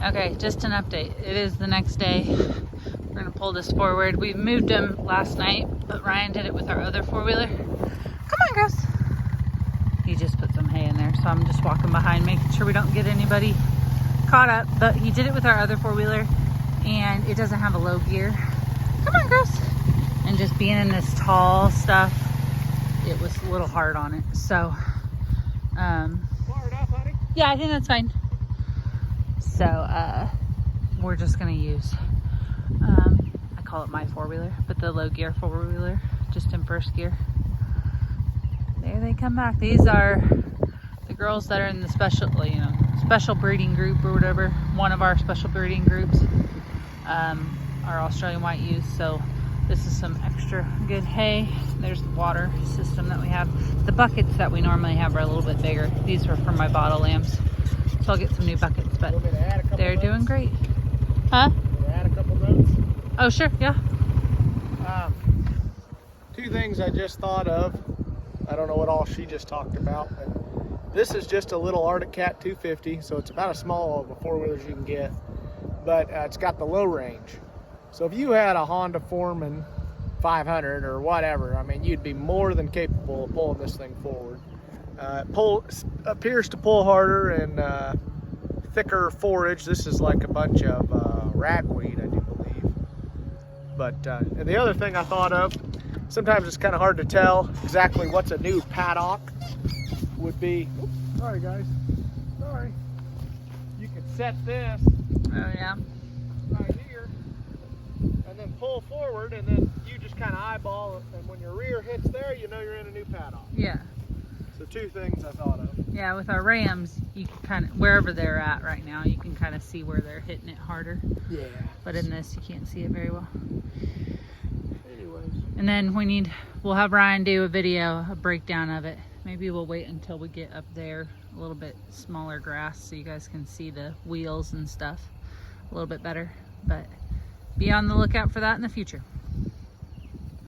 Okay, just an update. It is the next day. We're gonna pull this forward. We moved him last night, but Ryan did it with our other four-wheeler. Come on, Gus. He just put some hay in there, so I'm just walking behind, making sure we don't get anybody caught up. But he did it with our other four-wheeler, and it doesn't have a low gear. Come on, Gus. And just being in this tall stuff, it was a little hard on it. So, Far enough, honey? yeah, I think that's fine. So, we're just gonna use, I call it my four-wheeler, but the low gear four-wheeler, just in first gear. There they come back. These are the girls that are in the special, special breeding group or whatever. One of our special breeding groups, our Australian white ewes. So this is some extra good hay. There's the water system that we have. The buckets that we normally have are a little bit bigger. These were for my bottle lambs. So I'll get some new buckets, but they're doing great. Huh? Add a couple notes. Oh, sure, yeah. Two things I just thought of. I don't know what all she just talked about, but this is just a little Arctic Cat 250, so it's about as small of a four-wheeler as you can get, but it's got the low range. So if you had a Honda Foreman 500 or whatever, I mean, you'd be more than capable of pulling this thing forward. Appears to pull harder and thicker forage. This is like a bunch of ragweed, I do believe. But and the other thing I thought of, sometimes it's kind of hard to tell exactly what's a new paddock would be. Oops, sorry guys, sorry. You could set this Oh, yeah. right here and then pull forward, and then you just kind of eyeball it, and when your rear hits there, you know you're in a new paddock. Yeah. So two things I thought of. Yeah, with our rams, you can kind of, wherever they're at right now, you can kind of see where they're hitting it harder. Yeah. But in this, you can't see it very well. Anyways. And then we'll have Ryan do a video, a breakdown of it. Maybe we'll wait until we get up there a little bit smaller grass so you guys can see the wheels and stuff a little bit better. But be on the lookout for that in the future.